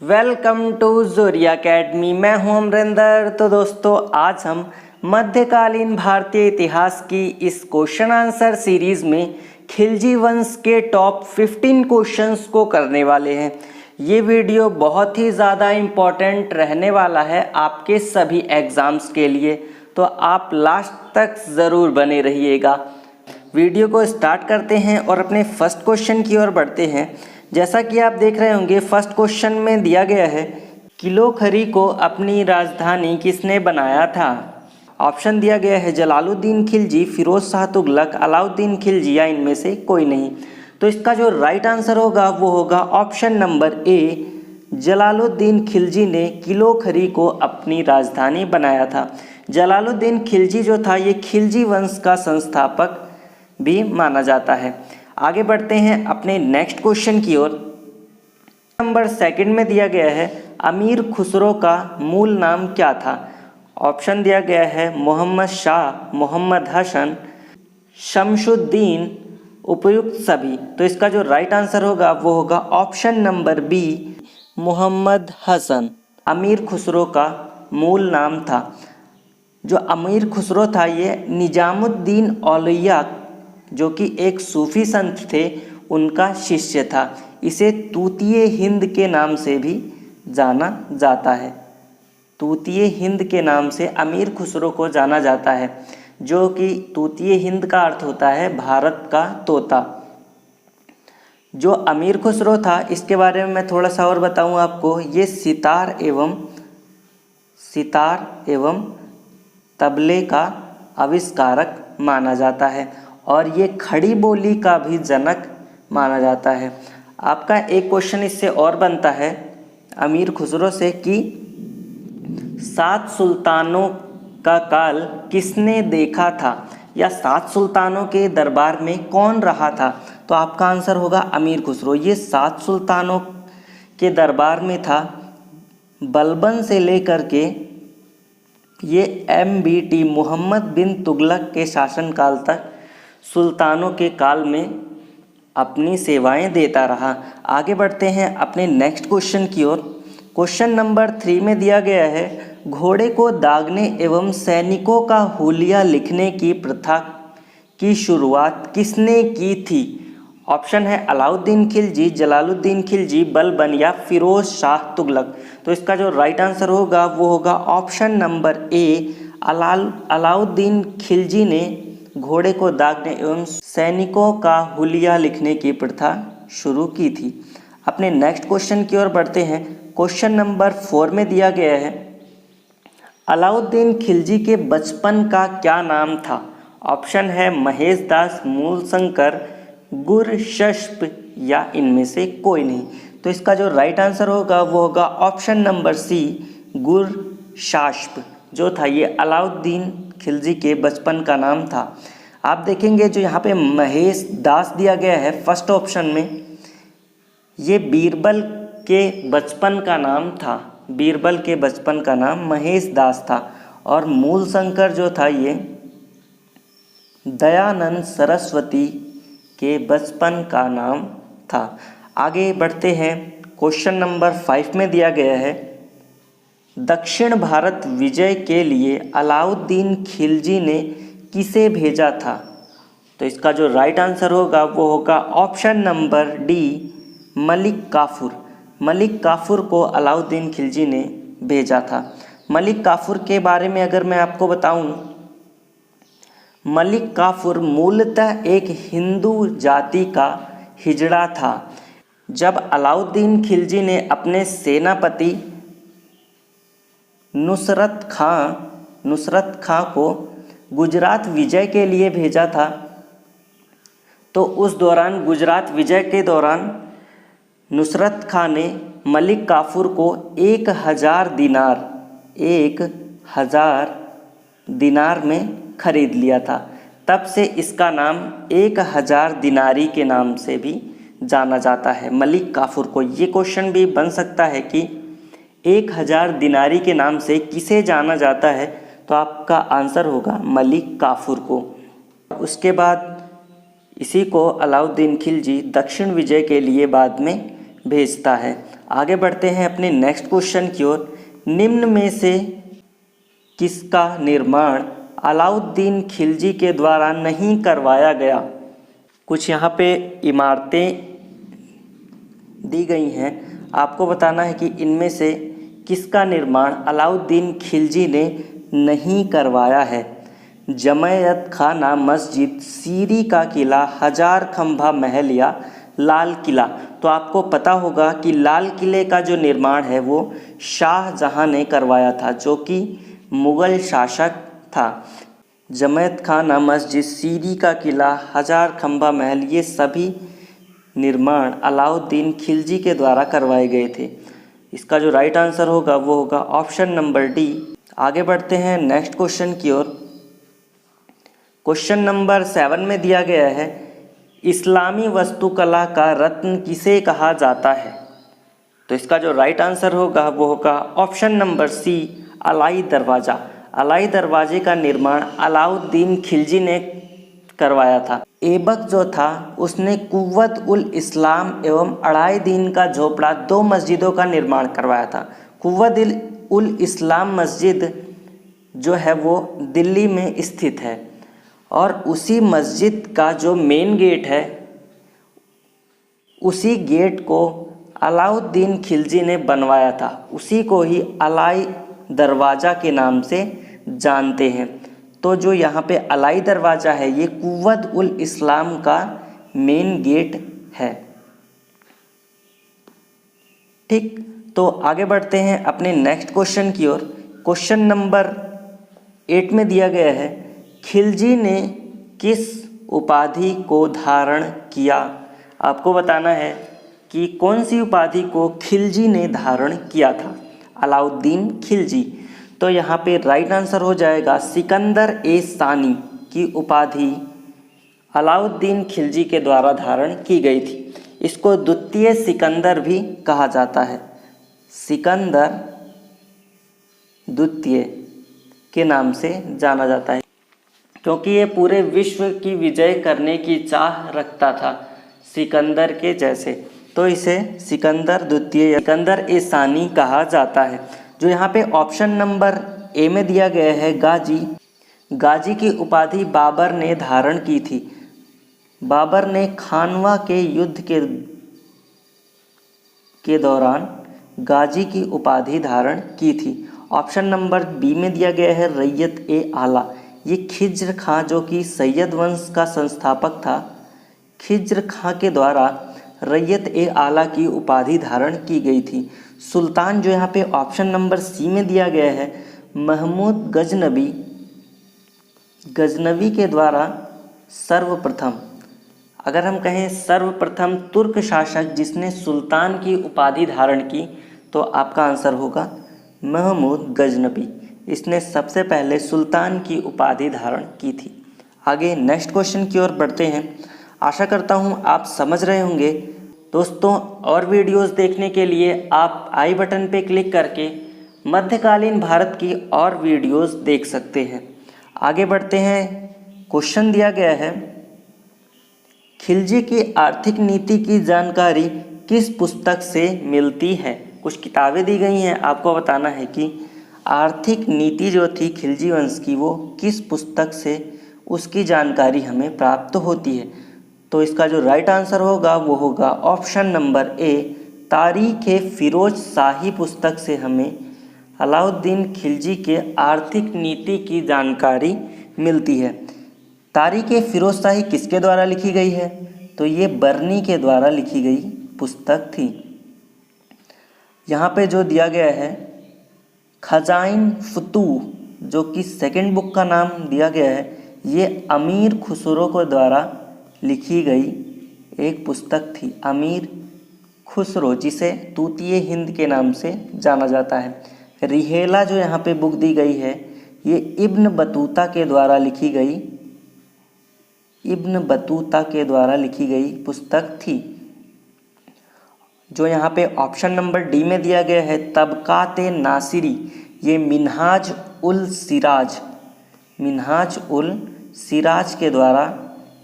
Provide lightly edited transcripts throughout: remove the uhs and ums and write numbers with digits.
Welcome to ज़ोरिया academy. मैं हूं अमरिंदर। तो दोस्तों, आज हम मध्यकालीन भारतीय इतिहास की इस क्वेश्चन आंसर सीरीज़ में खिलजी वंश के टॉप 15 क्वेश्चंस को करने वाले हैं। ये वीडियो बहुत ही ज़्यादा इम्पॉर्टेंट रहने वाला है आपके सभी एग्ज़ाम्स के लिए, तो आप लास्ट तक ज़रूर बने रहिएगा। वीडियो को स्टार्ट करते हैं और अपने फर्स्ट क्वेश्चन की ओर बढ़ते हैं। जैसा कि आप देख रहे होंगे, फर्स्ट क्वेश्चन में दिया गया है, किलोखरी को अपनी राजधानी किसने बनाया था। ऑप्शन दिया गया है जलालुद्दीन खिलजी, फिरोज शाह तुगलक, अलाउद्दीन खिलजी या इनमें से कोई नहीं। तो इसका जो राइट आंसर होगा वो होगा option number A, Jalaluddin Khilji ने किलोखरी को अपनी राजधानी बनाया था। जलालुद्दीन खिलजी जो था ये खिलजी वंश का संस्थापक भी माना जाता है। आगे बढ़ते हैं अपने नेक्स्ट क्वेश्चन की ओर। नंबर सेकंड में दिया गया है, अमीर खुसरो का मूल नाम क्या था। ऑप्शन दिया गया है मोहम्मद शाह, मोहम्मद हसन, शमशुद्दीन, उपयुक्त सभी। तो इसका जो राइट आंसर होगा वो होगा option number B, Mohammad Hasan. Amir Khusro का मूल नाम था। जो अमीर खुसरो था ये निजामुद्दीन औलिया, जो कि एक सूफी संत थे, उनका शिष्य था। इसे तूतिए हिंद के नाम से भी जाना जाता है। तूतिए हिंद के नाम से अमीर खुसरो को जाना जाता है, जो कि तूतिए हिंद का अर्थ होता है भारत का तोता। जो अमीर खुसरो था इसके बारे में मैं थोड़ा सा और बताऊं आपको। ये सितार एवं तबले का आविष्कारक माना जाता है और ये खड़ी बोली का भी जनक माना जाता है। आपका एक क्वेश्चन इससे और बनता है अमीर खुसरो से कि 7 सुल्तानों का काल किसने देखा था, या 7 सुल्तानों के दरबार में कौन रहा था। तो आपका आंसर होगा अमीर खुसरो। ये 7 सुल्तानों के दरबार में था। बलबन से लेकर के ये MBT मोहम्मद बिन तुगलक के शासनकाल तक सुल्तानों के काल में अपनी सेवाएं देता रहा। आगे बढ़ते हैं अपने नेक्स्ट क्वेश्चन की ओर। क्वेश्चन नंबर 3 में दिया गया है, घोड़े को दागने एवं सैनिकों का हुलिया लिखने की प्रथा की शुरुआत किसने की थी। ऑप्शन है अलाउद्दीन खिलजी, जलालुद्दीन खिलजी, बलबन या फिरोज शाह तुगलक। तो इसका जो राइट आंसर होगा वो होगा option number A, Alauddin Khilji ने घोड़े को दागने एवं सैनिकों का हुलिया लिखने की प्रथा शुरू की थी। अपने नेक्स्ट क्वेश्चन की ओर बढ़ते हैं। क्वेश्चन नंबर 4 में दिया गया है, अलाउद्दीन खिलजी के बचपन का क्या नाम था। ऑप्शन है महेश दास, मूलशंकर, गुरशस्प या इनमें से कोई नहीं। तो इसका जो राइट आंसर होगा वो होगा ऑप्शन नंबर सी, गुरशास्प जो था ये अलाउद्दीन खिलजी के बचपन का नाम था। आप देखेंगे जो यहाँ पे महेश दास दिया गया है फर्स्ट ऑप्शन में, ये बीरबल के बचपन का नाम था। बीरबल के बचपन का नाम महेश दास था। और मूलशंकर जो था ये दयानंद सरस्वती के बचपन का नाम था। आगे बढ़ते हैं। क्वेश्चन नंबर 5 में दिया गया है, दक्षिण भारत विजय के लिए अलाउद्दीन खिलजी ने किसे भेजा था। तो इसका जो राइट आंसर होगा वो होगा option number D, Malik Kafur. Malik Kafur को अलाउद्दीन खिलजी ने भेजा था। मलिक काफूर के बारे में अगर मैं आपको बताऊं, मलिक काफूर मूलतः एक हिंदू जाति का हिजड़ा था। जब अलाउद्दीन खिलजी ने अपने सेनापति नुसरत खां को गुजरात विजय के लिए भेजा था, तो उस दौरान गुजरात विजय के दौरान नुसरत खां ने मलिक काफूर को 1000 दिनार में खरीद लिया था। तब से इसका नाम 1000 दिनारी के नाम से भी जाना जाता है मलिक काफूर को। ये क्वेश्चन भी बन सकता है कि 1000 दिनारी के नाम से किसे जाना जाता है, तो आपका आंसर होगा मलिक काफूर को। उसके बाद इसी को अलाउद्दीन खिलजी दक्षिण विजय के लिए बाद में भेजता है। आगे बढ़ते हैं अपने नेक्स्ट क्वेश्चन की ओर। निम्न में से किसका निर्माण अलाउद्दीन खिलजी के द्वारा नहीं करवाया गया? कुछ यहाँ पे इमारतें दी गई हैं, आपको बताना है कि इनमें से किसका निर्माण अलाउद्दीन खिलजी ने नहीं करवाया है। जमैयत खाना मस्जिद, सीरी का किला, हजार खंभा महल या लाल किला। तो आपको पता होगा कि लाल किले का जो निर्माण है वो शाहजहां ने करवाया था, जो कि मुग़ल शासक था। जमैयत खाना मस्जिद, सीरी का किला, हजार खंभा महल, ये सभी निर्माण अलाउद्दीन खिलजी के द्वारा करवाए गए थे। इसका जो राइट आंसर होगा वो होगा ऑप्शन नंबर डी। आगे बढ़ते हैं नेक्स्ट क्वेश्चन की ओर। क्वेश्चन नंबर 7 में दिया गया है, इस्लामी वास्तुकला का रत्न किसे कहा जाता है? तो इसका जो राइट आंसर होगा वो होगा ऑप्शन नंबर सी, अलाई दरवाज़ा। अलाई दरवाजे का निर्माण अलाउद्दीन खिलजी ने करवाया था। ऐबक जो था उसने कुव्वत उल इस्लाम एवं अढ़ाई दिन का झोपड़ा, 2 मस्जिदों का निर्माण करवाया था। कुव्वत उल इस्लाम मस्जिद जो है वो दिल्ली में स्थित है और उसी मस्जिद का जो मेन गेट है, उसी गेट को अलाउद्दीन खिलजी ने बनवाया था। उसी को ही अलाई दरवाज़ा के नाम से जानते हैं। तो जो यहाँ पे अलाई दरवाज़ा है ये कुव्वत उल इस्लाम का मेन गेट है। ठीक, तो आगे बढ़ते हैं अपने नेक्स्ट क्वेश्चन की ओर। क्वेश्चन नंबर 8 में दिया गया है, खिलजी ने किस उपाधि को धारण किया? आपको बताना है कि कौन सी उपाधि को खिलजी ने धारण किया था, अलाउद्दीन खिलजी। तो यहाँ पे राइट आंसर हो जाएगा सिकंदर ए सानी की उपाधि अलाउद्दीन खिलजी के द्वारा धारण की गई थी। इसको द्वितीय सिकंदर भी कहा जाता है। सिकंदर द्वितीय के नाम से जाना जाता है क्योंकि ये पूरे विश्व की विजय करने की चाह रखता था सिकंदर के जैसे, तो इसे सिकंदर द्वितीय, सिकंदर ए सानी कहा जाता है। जो यहाँ पे ऑप्शन नंबर ए में दिया गया है, गाजी की उपाधि बाबर ने धारण की थी। बाबर ने खानवा के युद्ध के दौरान गाजी की उपाधि धारण की थी। ऑप्शन नंबर बी में दिया गया है रैयत ए आला। ये खिज्र खां जो कि सैयद वंश का संस्थापक था, खिज्र खां के द्वारा रैयत ए आला की उपाधि धारण की गई थी। सुल्तान जो यहाँ पे ऑप्शन नंबर सी में दिया गया है, महमूद गजनवी के द्वारा सर्वप्रथम, अगर हम कहें सर्वप्रथम तुर्क शासक जिसने सुल्तान की उपाधि धारण की, तो आपका आंसर होगा महमूद गजनवी। इसने सबसे पहले सुल्तान की उपाधि धारण की थी। आगे नेक्स्ट क्वेश्चन की ओर बढ़ते हैं। आशा करता हूँ आप समझ रहे होंगे। दोस्तों, और वीडियोस देखने के लिए आप आई बटन पे क्लिक करके मध्यकालीन भारत की और वीडियोस देख सकते हैं। आगे बढ़ते हैं। क्वेश्चन दिया गया है, खिलजी की आर्थिक नीति की जानकारी किस पुस्तक से मिलती है? कुछ किताबें दी गई हैं, आपको बताना है कि आर्थिक नीति जो थी खिलजी वंश की वो किस पुस्तक से उसकी जानकारी हमें प्राप्त होती है। तो इसका जो राइट आंसर होगा वो होगा ऑप्शन नंबर ए, तारीख़ फिरोज शाही पुस्तक से हमें अलाउद्दीन खिलजी के आर्थिक नीति की जानकारी मिलती है। तारीख़ फिरोज शाही किसके द्वारा लिखी गई है? तो ये बर्नी के द्वारा लिखी गई पुस्तक थी। यहाँ पे जो दिया गया है खजाइन फतूह, जो कि सेकंड बुक का नाम दिया गया है, ये अमीर खुसरो के द्वारा लिखी गई एक पुस्तक थी। अमीर खुसरो, जिसे तूतीय हिंद के नाम से जाना जाता है। रिहेला जो यहाँ पे बुक दी गई है, ये इब्न बतूता के द्वारा लिखी गई पुस्तक थी। जो यहाँ पे ऑप्शन नंबर डी में दिया गया है तबकाते नासिरी, ये मिन्हाज उल सिराज के द्वारा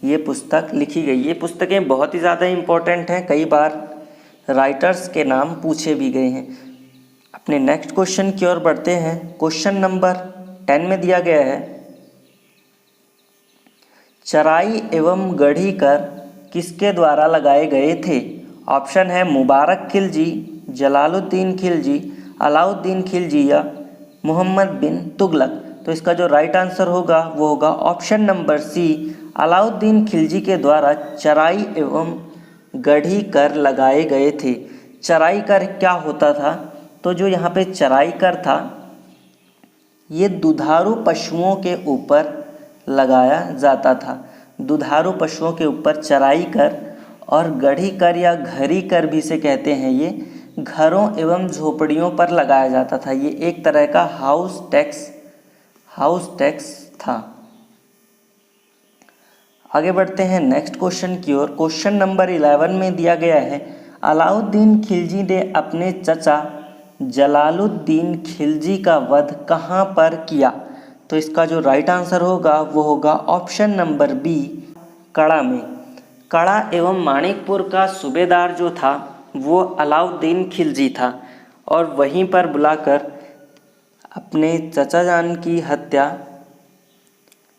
ये पुस्तक लिखी गई। ये पुस्तकें बहुत ही ज़्यादा इम्पोर्टेंट हैं, कई बार राइटर्स के नाम पूछे भी गए हैं। अपने नेक्स्ट क्वेश्चन की ओर बढ़ते हैं। क्वेश्चन नंबर 10 में दिया गया है, चराई एवं गढ़ी कर किसके द्वारा लगाए गए थे? ऑप्शन है मुबारक खिलजी, जलालुद्दीन खिलजी, अलाउद्दीन खिलजी या मोहम्मद बिन तुगलक। तो इसका जो राइट आंसर होगा वो होगा option number C, Alauddin Khilji के द्वारा चराई एवं गढ़ी कर लगाए गए थे। चराई कर क्या होता था? तो जो यहाँ पे चराई कर था ये दुधारू पशुओं के ऊपर लगाया जाता था। दुधारू पशुओं के ऊपर चराई कर और गढ़ी कर या घरी कर भी से कहते हैं, ये घरों एवं झोपड़ियों पर लगाया जाता था। ये एक तरह का हाउस टैक्स था। आगे बढ़ते हैं नेक्स्ट क्वेश्चन की ओर। क्वेश्चन नंबर 11 में दिया गया है, अलाउद्दीन खिलजी ने अपने चचा जलालुद्दीन खिलजी का वध कहाँ पर किया? तो इसका जो राइट आंसर होगा वो होगा ऑप्शन नंबर बी, कड़ा में। कड़ा एवं माणिकपुर का सूबेदार जो था वो अलाउद्दीन खिलजी था और वहीं पर बुलाकर अपने चचा जान की हत्या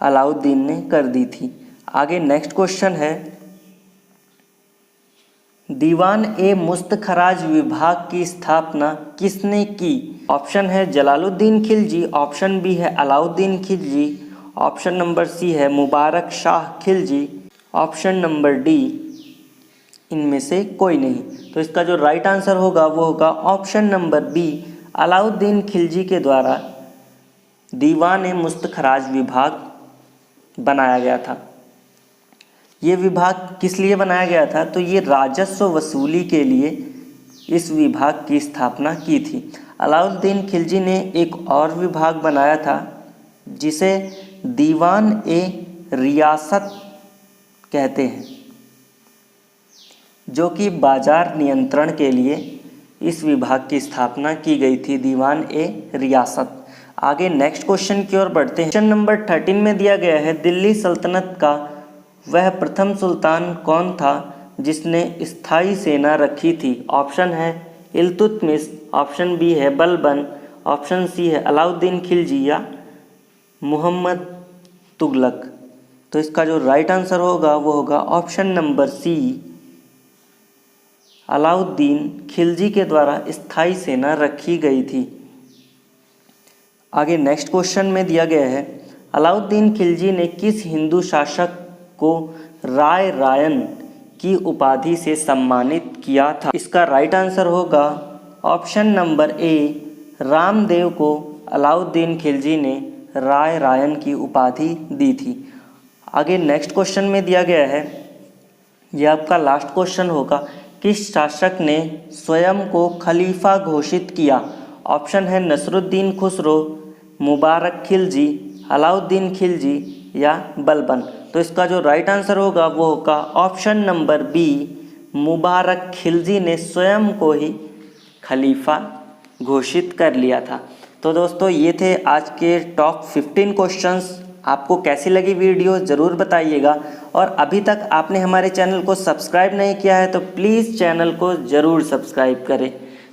अलाउद्दीन ने कर दी थी। आगे नेक्स्ट क्वेश्चन है, दीवान ए मुस्तखराज विभाग की स्थापना किसने की? ऑप्शन है जलालुद्दीन खिलजी, ऑप्शन बी है Alauddin Khilji, option number C है Mubarak Shah Khilji, option number D इनमें से कोई नहीं। तो इसका जो राइट आंसर होगा वो होगा option number B, Alauddin Khilji के द्वारा दीवान ए मुस्तखराज विभाग बनाया गया था। ये विभाग किस लिए बनाया गया था? तो ये राजस्व वसूली के लिए इस विभाग की स्थापना की थी। अलाउद्दीन खिलजी ने एक और विभाग बनाया था जिसे दीवान ए रियासत कहते हैं, जो कि बाजार नियंत्रण के लिए इस विभाग की स्थापना की गई थी, दीवान ए रियासत। आगे नेक्स्ट क्वेश्चन की ओर बढ़ते हैं। क्वेश्चन नंबर 13 में दिया गया है, दिल्ली सल्तनत का वह प्रथम सुल्तान कौन था जिसने स्थायी सेना रखी थी? ऑप्शन है इल्तुतमिश, ऑप्शन बी है बलबन, ऑप्शन सी है अलाउद्दीन खिलजी या मोहम्मद तुगलक। तो इसका जो राइट आंसर होगा वो होगा option number C, Alauddin Khilji के द्वारा स्थायी सेना रखी गई थी। आगे नेक्स्ट क्वेश्चन में दिया गया है, अलाउद्दीन खिलजी ने किस हिंदू शासक को राय रायन की उपाधि से सम्मानित किया था? इसका राइट आंसर होगा ऑप्शन नंबर ए, रामदेव को अलाउद्दीन खिलजी ने राय रायन की उपाधि दी थी। आगे नेक्स्ट क्वेश्चन में दिया गया है, यह आपका लास्ट क्वेश्चन होगा, किस शासक ने स्वयं को खलीफा घोषित किया? ऑप्शन है नसरुद्दीन खुसरो, मुबारक खिलजी, अलाउद्दीन खिलजी या बलबन। तो इसका जो राइट आंसर होगा वो होगा ऑप्शन नंबर बी, मुबारक खिलजी ने स्वयं को ही खलीफा घोषित कर लिया था। तो दोस्तों ये थे आज के टॉप 15 क्वेश्चंस। आपको कैसी लगी वीडियो ज़रूर बताइएगा, और अभी तक आपने हमारे चैनल को सब्सक्राइब नहीं किया है तो प्लीज़ चैनल को ज़रूर सब्सक्राइब करें।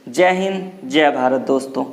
जय हिंद, जय भारत दोस्तों।